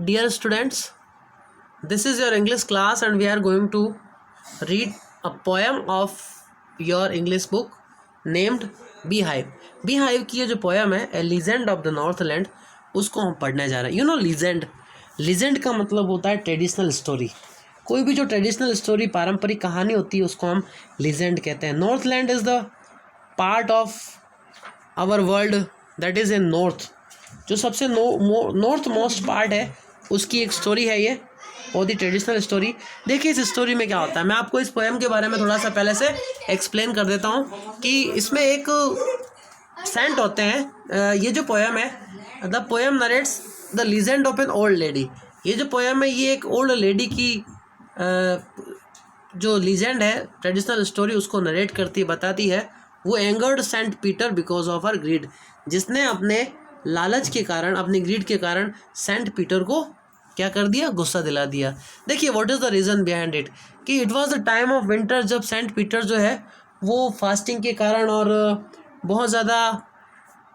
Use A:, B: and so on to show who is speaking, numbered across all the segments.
A: Dear students, this is your English class and we are going to read a poem of your English book named Beehive. Beehive की ये जो poem है A Legend of the Northland, उसको हम पढ़ने जा रहे हैं. Legend. Legend का मतलब होता है ट्रेडिशनल स्टोरी. कोई भी जो ट्रेडिशनल स्टोरी पारंपरिक कहानी होती है उसको हम लीजेंड कहते हैं. Northland is the part of our world that is in north. जो सबसे नॉर्थ मोस्ट पार्ट है उसकी एक स्टोरी है ये, बहुत ही ट्रेडिशनल स्टोरी. देखिए इस स्टोरी में क्या होता है. मैं आपको इस पोएम के बारे में थोड़ा सा पहले से एक्सप्लेन कर देता हूँ कि इसमें एक सेंट होते हैं. ये जो पोएम है the poem narrates the legend of an old lady. ये जो पोएम है ये एक ओल्ड लेडी की जो लीजेंड है ट्रेडिशनल स्टोरी उसको नरेट करती बताती है. वो angered saint Peter because of her greed. जिसने अपने लालच के कारण, अपनी ग्रीड के कारण सेंट पीटर को क्या कर दिया, गुस्सा दिला दिया. देखिए what is the reason behind it कि it was the time of winter, जब सेंट पीटर जो है वो फास्टिंग के कारण और बहुत ज़्यादा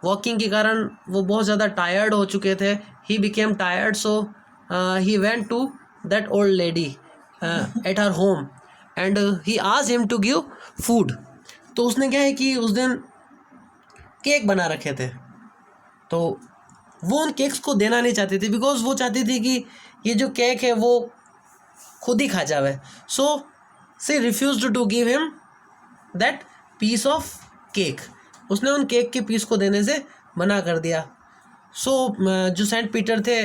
A: वॉकिंग के कारण वो बहुत ज़्यादा टायर्ड हो चुके थे. He became tired, so he went to that old lady at her home and he asked him to give food. तो उसने क्या है कि उस दिन केक बना रखे थे, तो वो उन केक्स को देना नहीं चाहती थी बिकॉज वो चाहती थी कि ये जो केक है वो खुद ही खा जावे. So she refused to give him that piece of cake. उसने उन केक के पीस को देने से मना कर दिया. सो जो सेंट पीटर थे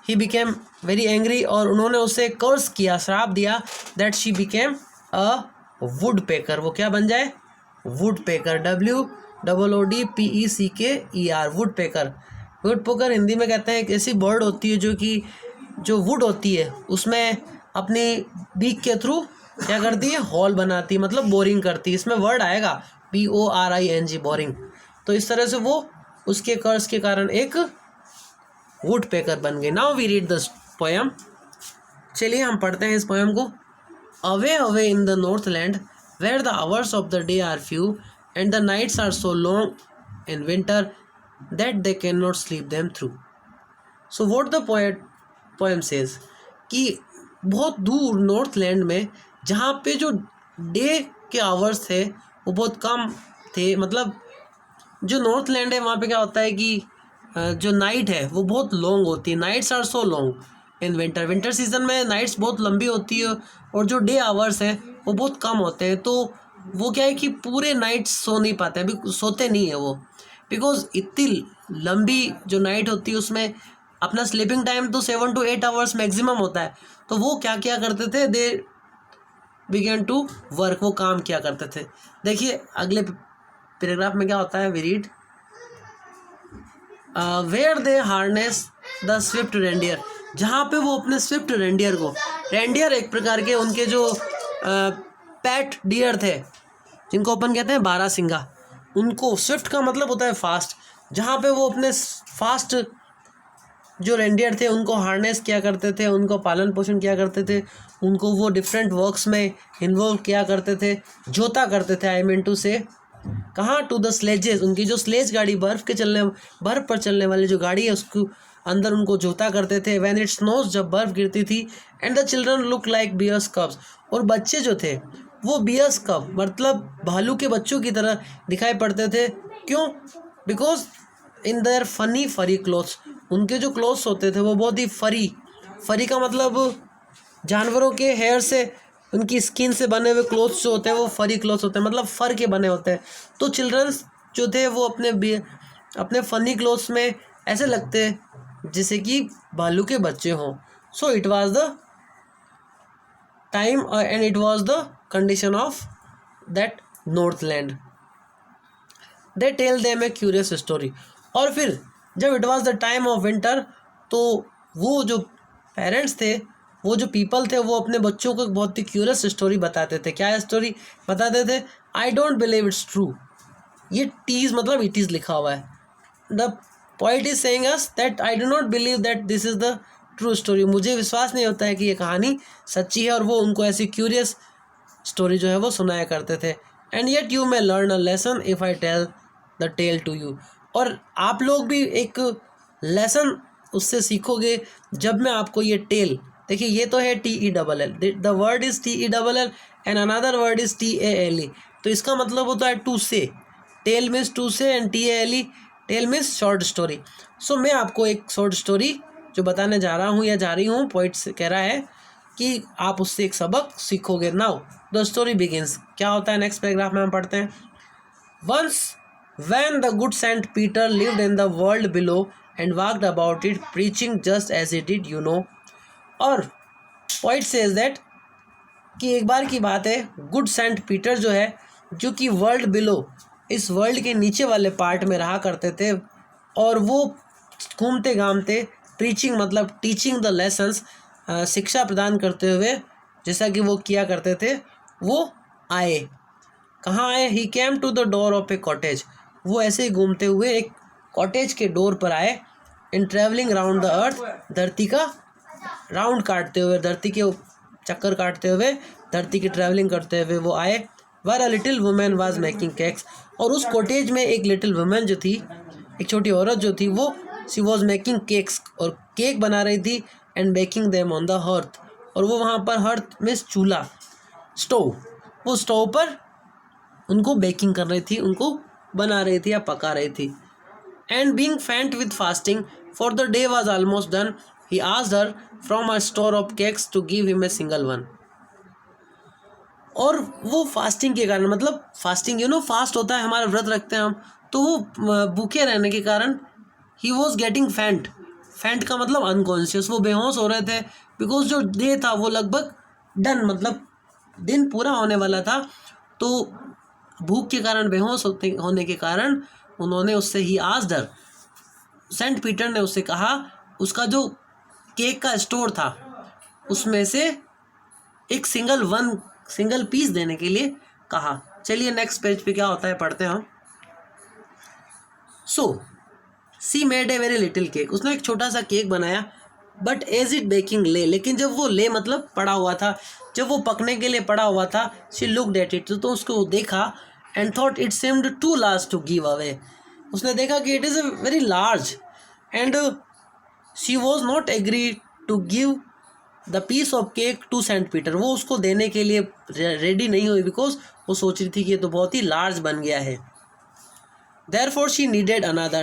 A: ही बिकेम वेरी एंग्री और उन्होंने उसे कर्स किया, श्राप दिया that she became a would picker. वो क्या बन जाए, would picker. WOODPECKER, would picker. Would picker Hindi में कहते हैं एक ऐसी बर्ड होती है जो कि जो वुड होती है उसमें अपनी बीक के थ्रू क्या करती है, हॉल बनाती है, मतलब बोरिंग करती है. इसमें वर्ड आएगा BORING, बोरिंग. तो इस तरह से वो उसके कर्ज के कारण एक वुड पेकर बन गई. Now we read this poem. चलिए हम पढ़ते हैं इस पोएम को. Away away in the Northland where the hours of the day are few and the nights are so long in winter that they cannot sleep them through. So what the poem says कि बहुत दूर Northland में जहाँ पे जो day के hours थे वो बहुत कम थे, मतलब जो नॉर्थलैंड है वहाँ पे क्या होता है कि जो नाइट है वो बहुत लॉन्ग होती है. Nights are so long in winter. Winter season में नाइट्स बहुत लंबी होती है और जो डे आवर्स हैं वो बहुत कम होते हैं. तो वो क्या है कि पूरे नाइट सो नहीं पाते हैं, अभी सोते नहीं है वो, बिकॉज इतनी लंबी जो नाइट होती है उसमें अपना स्लीपिंग टाइम तो 7 to 8 आवर्स मैक्सिमम होता है. तो वो क्या क्या करते थे, दे बिगेन टू वर्क, वो काम क्या करते थे. देखिए अगले पैराग्राफ में क्या होता है, we read where they harness the swift reindeer. जहाँ पे वो अपने स्विफ्ट रेंडियर को, रेंडियर एक प्रकार के उनके जो पैट डियर थे जिनको अपन कहते हैं बारहसिंगा, उनको, स्विफ्ट का मतलब होता है फास्ट. जहाँ पे वो अपने फास्ट जो रेंडियर थे उनको हार्नेस किया करते थे, उनको पालन पोषण किया करते थे, उनको वो डिफरेंट वर्क्स में इन्वॉल्व किया करते थे, जोता करते थे. आई मीन टू से कहाँ, टू द स्लेजेस. उनकी जो स्लेज गाड़ी, बर्फ़ पर चलने वाली जो गाड़ी है उसको अंदर उनको जोता करते थे. व्हेन इट स्नोज, जब बर्फ़ गिरती थी. And the children look like bear's cubs. और बच्चे जो थे वो बियर्स कब मतलब भालू के बच्चों की तरह दिखाई पड़ते थे. क्यों, बिकॉज इन देयर फनी फरी क्लोथ्स. उनके जो क्लोथ्स होते थे वो बहुत ही फरी का मतलब जानवरों के हेयर से, उनकी स्किन से बने हुए क्लोथ्स जो होते हैं वो फरी क्लोथ्स होते हैं, मतलब फर के बने होते हैं. तो चिल्ड्रंस जो थे वो अपने फनी क्लोथ्स में ऐसे लगते जैसे कि भालू के बच्चे हों. So it was the time and it was the condition of that Northland. They tell them a curious story. और फिर जब it was the time of winter तो वो जो पेरेंट्स थे, वो जो पीपल थे, वो अपने बच्चों को बहुत ही क्यूरियस स्टोरी बताते थे. क्या स्टोरी बताते थे, I don't believe it's true. ये टीज मतलब इट इज़ लिखा हुआ है. The poet is saying us that I do not believe that this is the true story. मुझे विश्वास नहीं होता है कि ये कहानी सच्ची है. और वो उनको ऐसी क्यूरियस स्टोरी जो है वो सुनाया करते थे. And yet you may learn a lesson if I tell the tale to you. और आप लोग भी एक लेसन उससे सीखोगे जब मैं आपको ये टेल, देखिए ये तो है TELL, the word is TELL and another word is TALE, तो इसका मतलब होता है to say, tell means to say and TALE tale means short story. So मैं आपको एक शॉर्ट स्टोरी जो बताने जा रहा हूँ या जा रही हूँ, पोइट कह रहा है कि आप उससे एक सबक सीखोगे। नाउ द स्टोरी बिगिंस, क्या होता है नेक्स्ट पैराग्राफ में हम पढ़ते हैं। Once when the good Saint Peter lived in the world below and walked about it preaching just as it did, you know. और पोइट सेज दैट कि एक बार की बात है, गुड सेंट पीटर जो है, जो कि वर्ल्ड बिलो, इस वर्ल्ड के नीचे वाले पार्ट में रहा करते थे, और वो घूमते घामते प्रीचिंग मतलब टीचिंग द लेसन्स, शिक्षा प्रदान करते हुए जैसा कि वो किया करते थे, वो आए। कहाँ आए? He came to the door of a cottage, वो ऐसे ही घूमते हुए एक कॉटेज के डोर पर आए। इन ट्रैवलिंग राउंड द अर्थ, धरती का राउंड काटते हुए, धरती के चक्कर काटते हुए, धरती की ट्रैवलिंग करते हुए वो आए। Where a little women was making cakes, और उस कॉटेज में एक लिटिल वुमेन जो थी, एक छोटी औरत जो थी, वो शी वॉज मेकिंग केक्स, और केक बना रही थी, and baking them on the hearth, और वो वहाँ पर हर्थ मीन्स चूल्हा, स्टोव, वो स्टोव पर उनको बेकिंग कर रही थी, उनको बना रही थी या पका रही थी। And being faint with fasting for the day was almost done, he asked her from a store of cakes to give him a single one. और वो फास्टिंग के कारण, मतलब फास्टिंग फास्ट होता है, हमारा व्रत रखते हैं हम, तो वो भूखे रहने के कारण he was getting faint, faint का मतलब अनकॉन्शियस, वो बेहोश हो रहे थे, बिकॉज जो डे था वो लगभग डन, मतलब दिन पूरा होने वाला था, तो भूख के कारण बेहोश होने के कारण उन्होंने उससे ही आस्क्ड, सेंट पीटर ने उससे कहा, उसका जो केक का स्टोर था उसमें से एक सिंगल पीस देने के लिए कहा। चलिए नेक्स्ट पेज पे क्या होता है पढ़ते हैं हम। So she made a very little cake, उसने एक छोटा सा केक बनाया, बट एज इट बेकिंग ले, लेकिन जब वो ले मतलब पड़ा हुआ था, जब वो पकने के लिए पड़ा हुआ था, शी लुक्ड एट इट, तो उसको देखा, and thought it seemed too large to give away, उसने देखा कि it is a very large, and she was not agree to give the piece of cake to Saint Peter, वो उसको देने के लिए रेडी नहीं हुई, बिकॉज वो सोच रही थी कि ये तो बहुत ही लार्ज बन गया है। Therefore she needed another,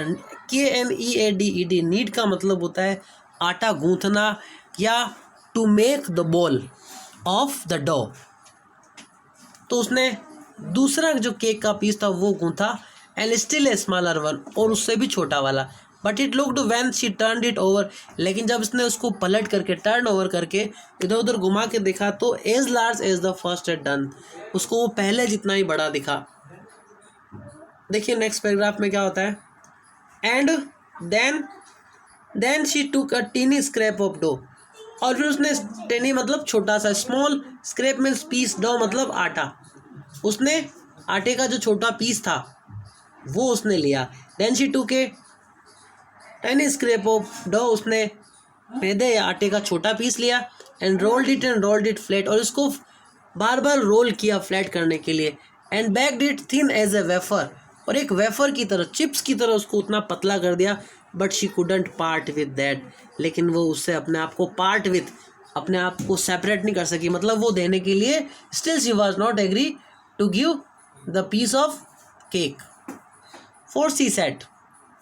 A: KNEADED, knead का मतलब होता है आटा गूंथना या to make the ball of the dough, तो उसने दूसरा जो केक का पीस था वो गूंथा, and still a smaller one, और उससे भी छोटा वाला, but it looked when she turned it over, लेकिन जब इसने उसको पलट करके टर्न ओवर करके इधर उधर घुमा के देखा, तो as large as the first had done, उसको वो पहले जितना ही बड़ा दिखा। देखिए नेक्स्ट पैराग्राफ में क्या होता है। And then she took a tiny scrap of dough, और फिर उसने टेनी मतलब छोटा सा, small scrap means piece, dough मतलब आटा, उसने आटे का जो छोटा पीस था वो उसने लिया। देन शी टूक ए टेनी स्क्रैप ऑफ डो, उसने मैदे या आटे का छोटा पीस लिया, एंड रोल्ड इट फ्लैट, और इसको बार बार रोल किया फ्लैट करने के लिए, and baked it thin as a wafer, और एक वेफर की तरह, चिप्स की तरह उसको उतना पतला कर दिया। But she couldn't part with that, लेकिन वो उससे अपने आप को पार्ट विद, अपने आप को सेपरेट नहीं कर सकी, मतलब वो देने के लिए still she was not agree to give the piece of cake. For she said,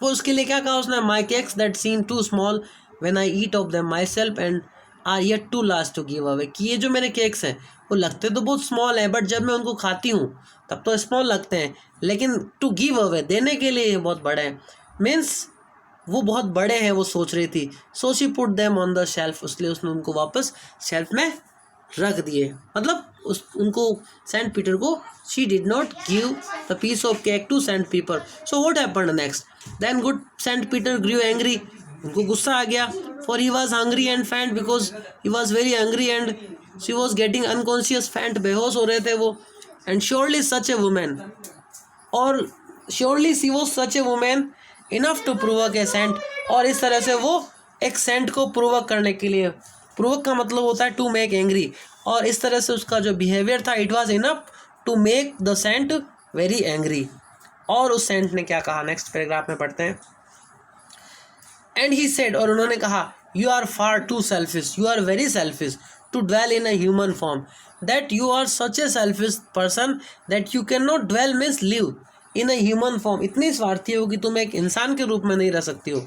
A: वो उसके लिए क्या कहा उसने, my cakes that seem too small when I eat of them myself and are yet to last to give away, कि ये जो मेरे केक्स हैं वो लगते तो बहुत स्मॉल हैं, बट जब मैं उनको खाती हूँ तब तो स्मॉल लगते हैं, लेकिन टू गिव अवे, देने के लिए ये बहुत बड़े हैं, मीन्स वो बहुत बड़े हैं, वो सोच रही थी। So she put them on the shelf, इसलिए उसने उनको वापस शेल्फ में रख दिए, मतलब उनको सेंट पीटर को she did not give the piece of cake to Saint Peter. So what happened next, then good Saint Peter grew angry, उनको गुस्सा आ गया, for he was hungry and faint, because he was very hungry and she was getting unconscious, faint बेहोश हो रहे थे वो, and surely such a women, और surely she was such a women enough to provoke A Saint, और इस तरह से वो एक सेंट को प्रोवोक करने के लिए, प्रोवोक का मतलब होता है टू मेक एंग्री, और इस तरह से उसका जो बिहेवियर था it was enough to make the saint very angry. और उस सेंट ने क्या कहा नेक्स्ट पैराग्राफ में पढ़ते हैं। एंड ही सेड, और उन्होंने कहा, you are far too selfish, you are very selfish to dwell in a human form, that you are such a selfish person that you cannot dwell means live in a human form. इतनी स्वार्थी हो कि तुम एक इंसान के रूप में नहीं रह सकती हो.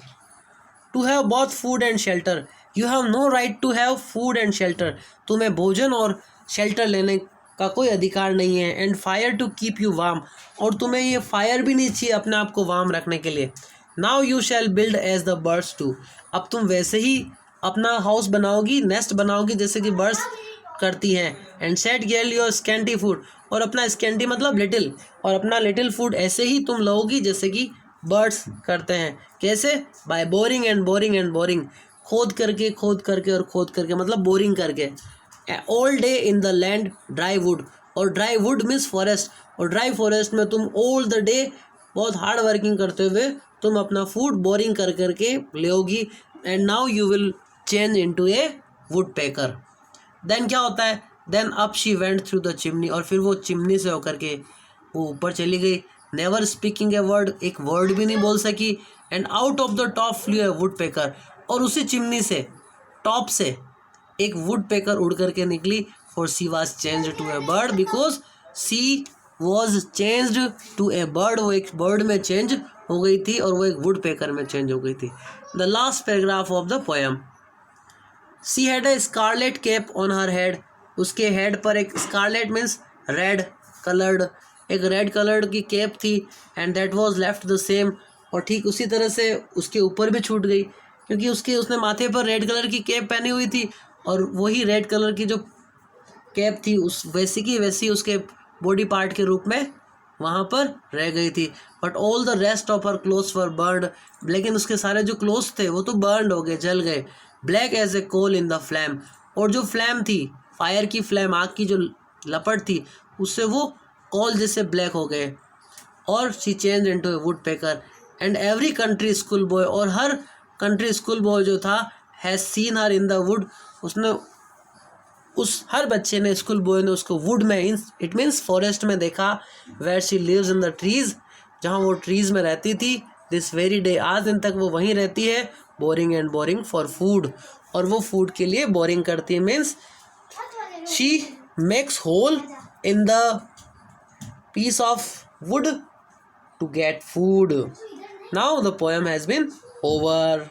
A: To have both food and shelter, you have no right to have food and shelter. तुम्हें भोजन और शेल्टर लेने का कोई अधिकार नहीं है. And fire to keep you warm, और तुम्हें ये फायर भी नहीं चाहिए अपने आप को वार्म रखने के लिए. Now you shall build as the birds do, अब तुम वैसे ही अपना हाउस बनाओगी, नेस्ट बनाओगी जैसे कि बर्ड्स करती हैं. And set get your scanty food, और अपना स्कैंटी मतलब लिटिल, और अपना लिटिल फूड ऐसे ही तुम लोगी जैसे कि बर्ड्स करते हैं. कैसे? By boring and boring and boring, खोद करके और खोद करके मतलब बोरिंग करके. All day in the land dry wood, और ड्राई वुड मीन्स फॉरेस्ट, और ड्राई फॉरेस्ट में तुम ऑल द डे बहुत हार्ड वर्किंग करते हुए तुम अपना फूड बोरिंग कर करके लेओगी. And now you will change into a woodpecker. Then क्या होता है? Then up she went through the chimney, और फिर वो चिमनी से होकर के वो ऊपर चली गई. नेवर स्पीकिंग ए वर्ड, एक वर्ड भी नहीं बोल सकी. And out of the top flu A would picker, और उसी चिमनी से टॉप से एक वुड पेकर उड़ करके निकली. For she was change to a bird, because she was changed to a bird, वो एक बर्ड में चेंज हो गई थी और वो एक वुड पेकर में चेंज हो गई थी. The last paragraph of the poem. She had a scarlet cap on her head, उसके हेड पर एक स्कारलेट मीन्स रेड कलर्ड, एक रेड कलर्ड की कैप थी. And that was left the same, और ठीक उसी तरह से उसके ऊपर भी छूट गई, क्योंकि उसने माथे पर रेड कलर की कैप पहनी हुई थी, और वही रेड कलर की जो कैप थी उस वैसी की वैसी उसके बॉडी पार्ट के रूप में वहाँ पर रह गई थी. But all the rest of her clothes were burned, लेकिन उसके सारे जो क्लोथ्स थे वो तो बर्न्ड हो गए, जल गए. Black as a coal in the flame, और जो फ्लैम थी, फायर की फ्लैम, आग की जो लपट थी, उससे वो कोल जैसे ब्लैक हो गए. और she change into a would picker. And every country school boy, और हर कंट्री स्कूल बॉय जो था, has seen her in the wood, उसने उस हर बच्चे ने, स्कूल बॉय ने उसको वुड में, इट मीन्स फॉरेस्ट में देखा. Where she lives in the trees, जहाँ वो ट्रीज़ में रहती थी. दिस वेरी डे, आज दिन तक वो वहीं रहती है. Boring and boring for food, और वो फूड के लिए बोरिंग करती है. Means she makes hole in the piece of wood to get food. Now the poem has been over.